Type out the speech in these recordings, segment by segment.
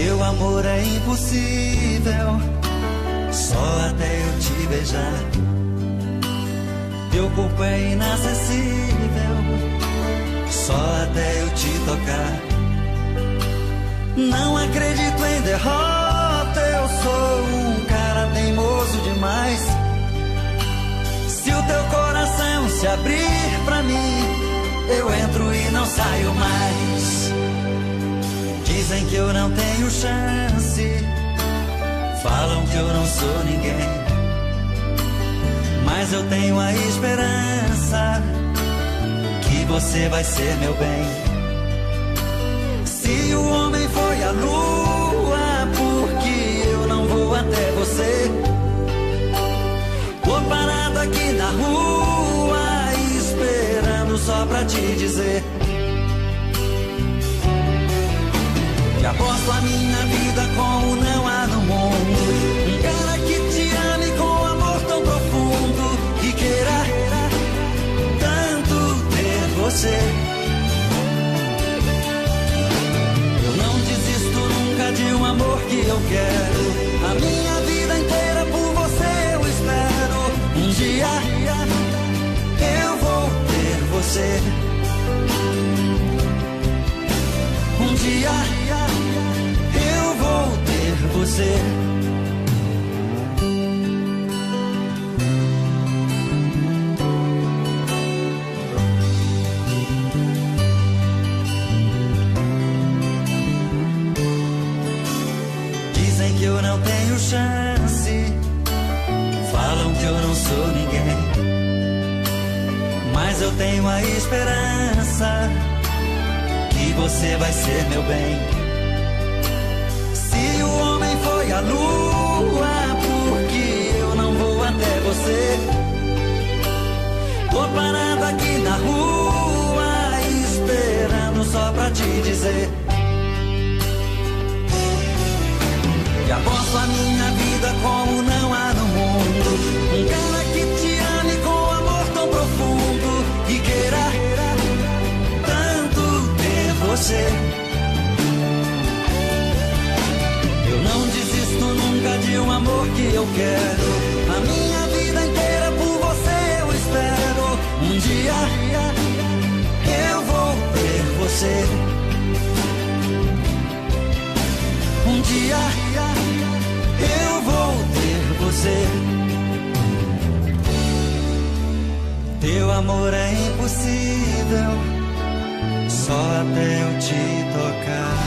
Teu amor é impossível, só até eu te beijar. Teu corpo é inacessível, só até eu te tocar. Não acredito em derrota, eu sou um cara teimoso demais. Se o teu coração se abrir pra mim, eu entro e não saio mais. Dizem que eu não tenho chance, falam que eu não sou ninguém, mas eu tenho a esperança que você vai ser meu bem. Se o homem foi à lua, porque eu não vou até você? Tô parado aqui na rua, esperando só pra te dizer que aposto a minha vida com o não há no mundo. Um cara que te ame com amor tão profundo e queira tanto ter você. Eu não desisto nunca de um amor que eu quero. A minha vida inteira por você eu espero. Um dia eu vou ter você. Um dia eu vou ter você. Dizem que eu não tenho chance, falam que eu não sou ninguém, mas eu tenho a esperança que você vai ser meu bem. Se o homem foi à lua, porque eu não vou até você? Tô parado aqui na rua, esperando só pra te dizer que aposto a minha vida como não há no mundo. Um cara que te ame com amor tão profundo e queira tanto ter você. Eu não desisto nunca de um amor que eu quero. A minha vida inteira por você eu espero. Um dia eu vou ter você. Um dia eu vou ter você. Teu amor é impossível, só até eu te tocar.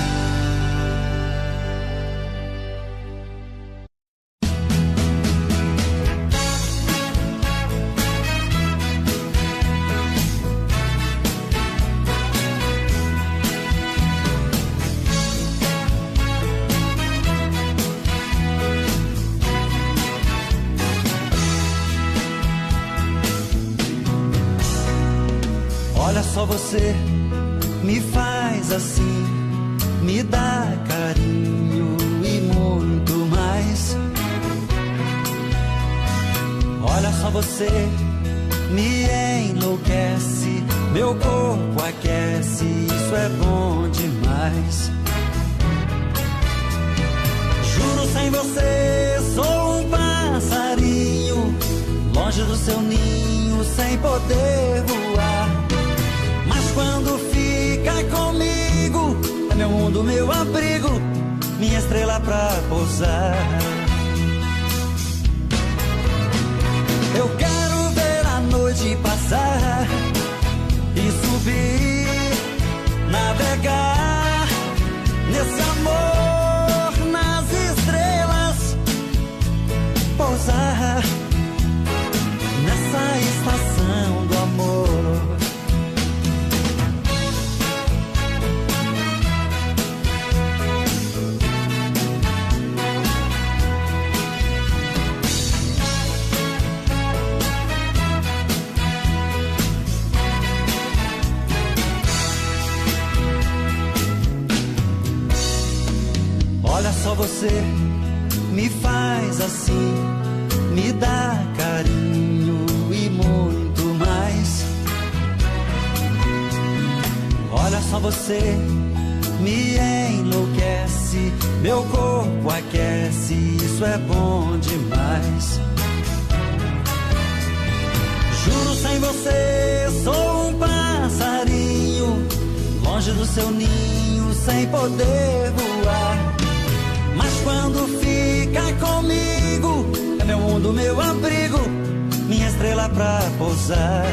Olha só, você me faz assim, me dá carinho e muito mais. Olha só, você me enlouquece, meu corpo aquece, isso é bom demais. Juro, sem você sou um passarinho, longe do seu ninho, sem poder voar. Quando fica comigo, é meu mundo, meu abrigo, minha estrela pra pousar. Eu quero ver a noite passar e subir, navegar nesse amor, nas estrelas, pousar nessa estação do amor. Olha só, você me faz assim, me dá carinho e muito mais. Olha só, você me enlouquece, meu Meu corpo aquece, isso é bom demais. Juro, sem você sou um passarinho, longe do seu ninho, sem poder voar. Mas quando fica comigo, é meu mundo, meu abrigo, minha estrela pra pousar.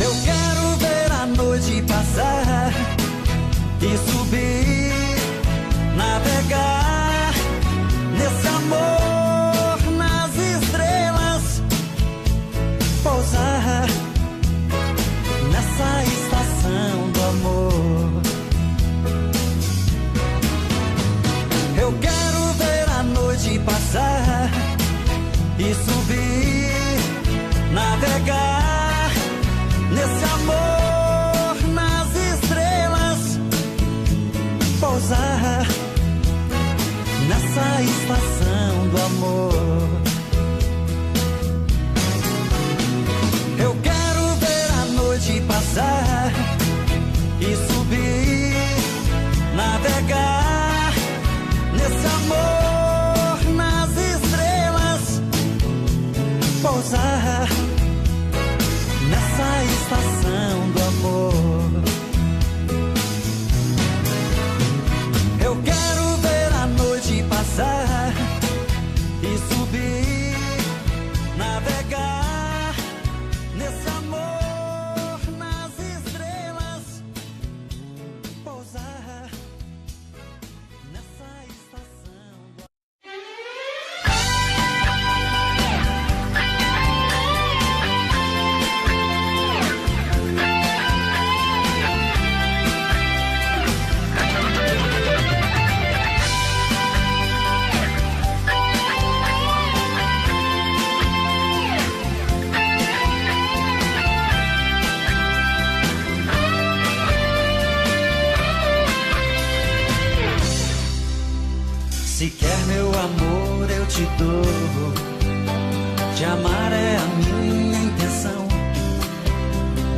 Eu quero ver a noite passar e subir, navegar nesse amor, nas estrelas, pousar nessa estação do amor. Eu quero ver a noite passar e subir, navegar nesse amor, nas estrelas, pousar nessa estação do amor. Eu quero ver a noite passar e subir, navegar nesse amor, nas estrelas, pousar nessa estação do amor. Eu quero ver a noite passar e subir, navegar nesse amor, nas estrelas, pousar nessa estação do amor. Se quer meu amor eu te dou, te amar é a minha intenção,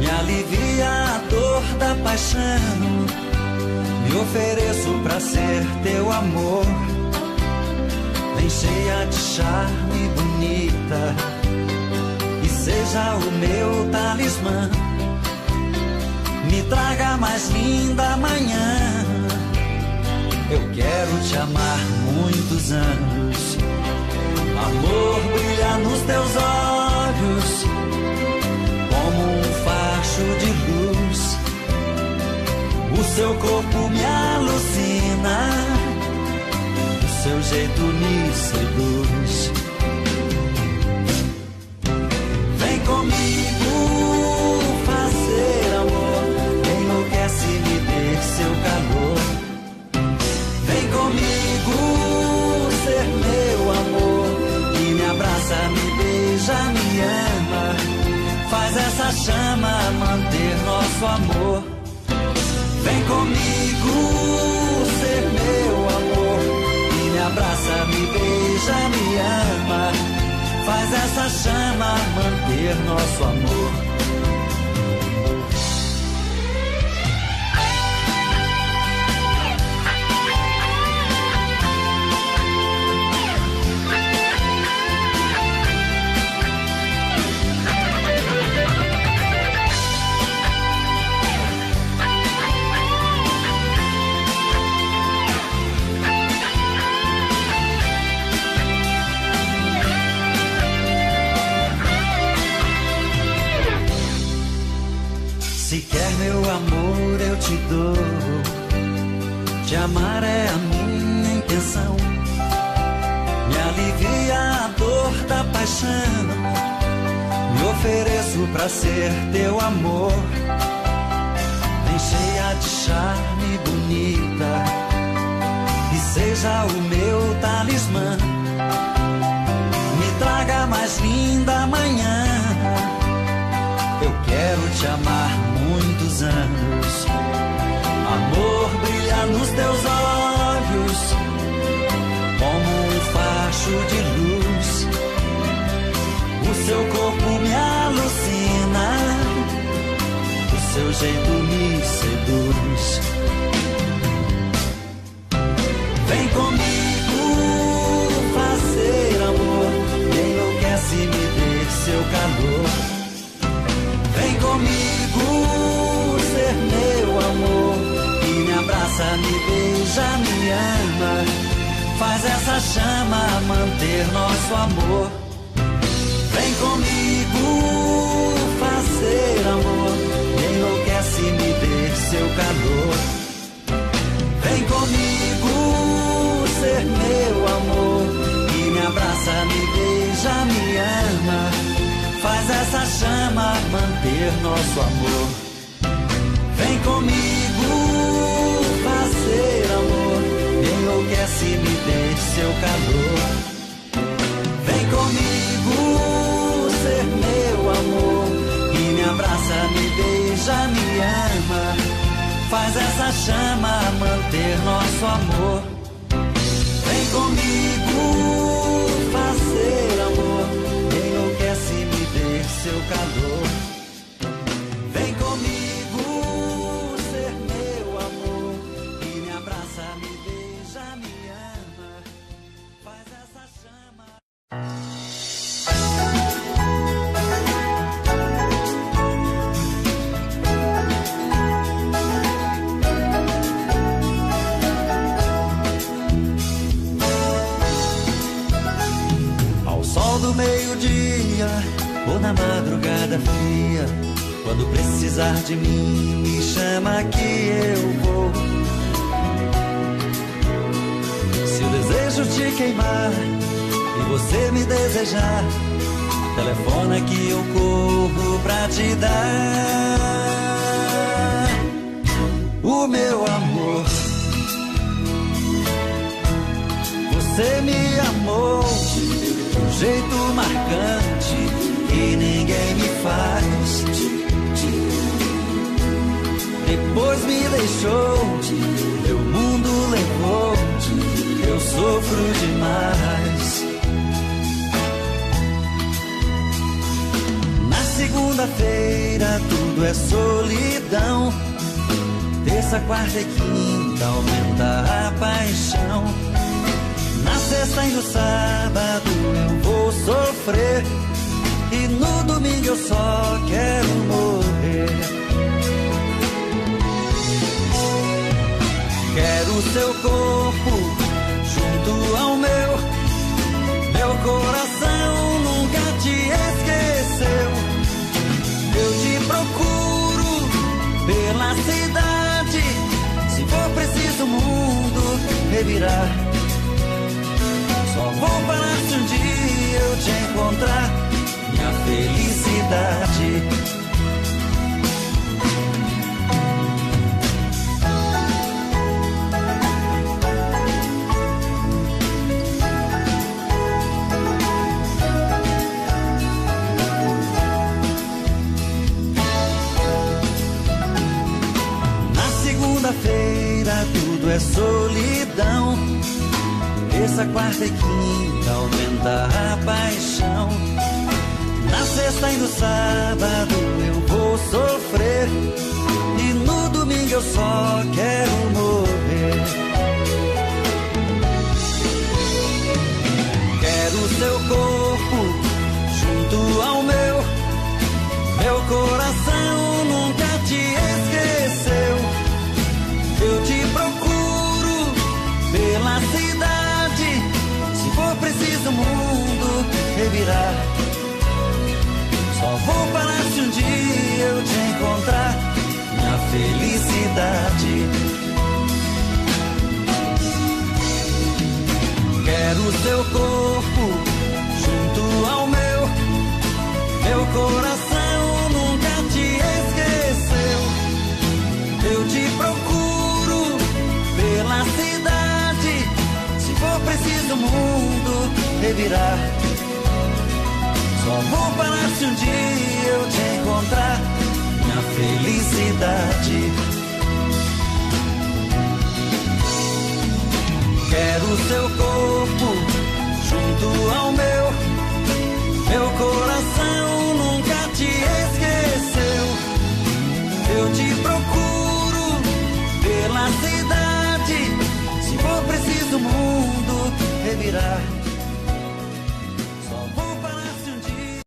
me alivia a dor da paixão, me ofereço pra ser teu amor, vem cheia de charme bonita, e seja o meu talismã, me traga a mais linda manhã. Eu quero te amar muitos anos, amor brilha nos teus olhos, como um facho de luz, o seu corpo me alucina, o seu jeito me seduz. Vem comigo fazer amor, enlouquece-me ver seu calor. Vem comigo ser meu amor, e me abraça, me beija, me ama, faz essa chama manter nosso amor. Vem comigo ser meu amor, e me abraça, me beija, me ama, faz essa chama manter nosso amor. Se quer meu amor eu te dou, te amar é a minha intenção, me alivia a dor da paixão, me ofereço pra ser teu amor, vem cheia de charme bonita, e seja o meu talismã, me traga a mais linda manhã. Eu quero te amar muitos anos, amor brilha nos teus olhos, como um facho de luz, o seu corpo me alucina, o seu jeito me seduz. abraça, me beija, me ama. Faz essa chama manter nosso amor. Vem comigo fazer amor. Me enlouquece, me dê seu calor. Vem comigo ser meu amor. E me abraça, me beija, me ama. Faz essa chama manter nosso amor. Vem comigo fazer amor. Me enlouquece, me dê seu calor. Vem comigo ser meu amor. E me abraça, me beija, me ama. Faz essa chama manter nosso amor. Vem comigo fazer amor. Me enlouquece, me dê seu calor. Vem comigo ser meu amor. E me abraça, me beija, me ama. Faz essa chama. Do meio-dia ou na madrugada fria, quando precisar de mim, me chama que eu vou. Se o desejo te queimar e você me desejar, telefona que eu corro pra te dar o meu amor. Você me amou de um jeito marcante que ninguém me faz. Depois me deixou, meu mundo levou, eu sofro demais. Na segunda-feira tudo é solidão. Terça, quarta e quinta aumenta a paixão. Na sexta e no sábado eu vou sofrer. E no domingo eu só quero morrer. Quero seu corpo junto ao meu. Meu coração nunca te esqueceu. Eu te procuro pela cidade. Se for preciso o mundo revirar. Só vou parar se um dia eu te encontrar. Minha felicidade. Na segunda-feira tudo é solidão. Terça, quarta e quinta aumenta a paixão. Na sexta e no sábado eu vou sofrer. E no domingo eu só quero morrer. Quero seu corpo junto ao meu. Meu coração nunca te esqueceu. Eu te procuro pela cidade. Se for preciso o mundo revirar. Só vou parar se um dia eu te encontrar. Minha felicidade. Quero seu corpo junto ao meu. Meu coração nunca te esqueceu. Eu te procuro pela cidade. Se for preciso o mundo revirar. Só vou parar se um dia eu te encontrar. Minha felicidade. Quero seu corpo